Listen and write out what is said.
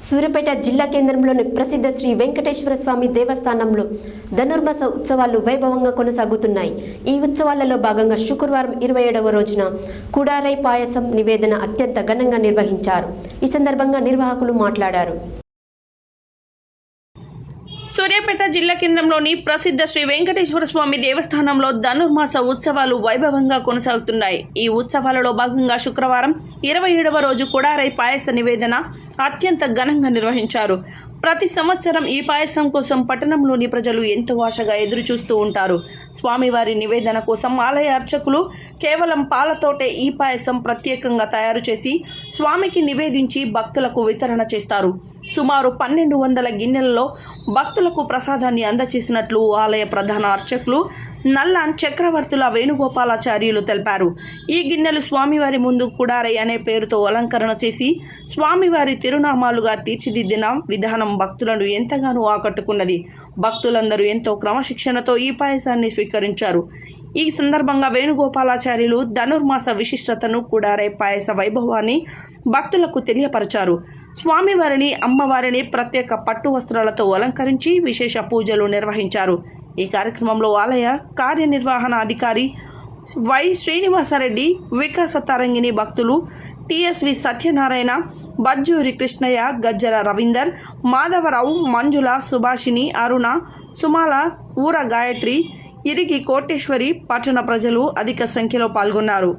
సూర్యాపేట జిల్లా కేంద్రంలోని ప్రసిద్ధ శ్రీ వెంకటేశ్వర స్వామి దేవస్థానంలో ధనుర్మాస ఉత్సవాలు వైభవంగా కొనసాగుతున్నాయి. ఈ ఉత్సవాలలో భాగంగా శుక్రవారం 27వ రోజున కుడారై పాయసం నివేదన అత్యంత ఘనంగా నిర్వహించారు. ఈ సందర్భంగా నిర్వాహకులు మాట్లాడారు. సూర్యాపేట జిల్లా కేంద్రంలోని ప్రసిద్ధ శ్రీ వెంకటేశ్వర స్వామి దేవస్థానంలో ధనుర్మాస ఉత్సవాలు వైభవంగా కొనసాగుతున్నాయి. ఈ ఉత్సవాలలో భాగంగా శుక్రవారం 27వ రోజు కుడారై పాయస నివేదన అత్యంత ఘనంగా నిర్వహించారు. ప్రతి సంవత్సరం ఈ పాయసం కోసం పట్టణంలోని ప్రజలు ఎంతో ఆశగా ఎదురు చూస్తూ ఉంటారు. స్వామివారి నివేదన కోసం ఆలయ అర్చకులు కేవలం పాలతోటే ఈ పాయసం ప్రత్యేకంగా తయారు చేసి స్వామికి నివేదించి భక్తులకు వితరణ చేస్తారు. సుమారు 1200 గిన్నెలలో భక్తులకు ప్రసాదాన్ని అందజేసినట్లు ఆలయ ప్రధాన అర్చకులు నల్లాన్ చక్రవర్తుల వేణుగోపాలాచార్యులు తెలిపారు. ఈ గిన్నెలు స్వామివారి ముందు కుడారై అనే పేరుతో అలంకరణ చేసి స్వామివారి తిరునామాలుగా తీర్చిదిద్దిన విధానం భక్తులను ఎంతగానో ఆకట్టుకున్నది. భక్తులందరూ ఎంతో క్రమశిక్షణతో ఈ పాయసాన్ని స్వీకరించారు. ఈ సందర్భంగా వేణుగోపాలాచార్యులు ధనుర్మాస విశిష్టతను, కుడారై పాయస వైభవాన్ని భక్తులకు తెలియపరిచారు. స్వామివారిని, అమ్మవారిని ప్రత్యేక పట్టు వస్త్రాలతో అలంకరించి విశేష పూజలు నిర్వహించారు. ఈ కార్యక్రమంలో ఆలయ కార్యనిర్వహణ అధికారి వై శ్రీనివాసరెడ్డి, వికాస తరంగిణి భక్తులు టిఎస్వి సత్యనారాయణ, బజ్జూరి కృష్ణయ్య, గజ్జల రవీందర్, మాధవరావు, మంజుల, సుభాషిణి, అరుణ, సుమాల, ఊర గాయత్రి, ఇరిగి కోటేశ్వరి, పట్టణ ప్రజలు అధిక సంఖ్యలో పాల్గొన్నారు.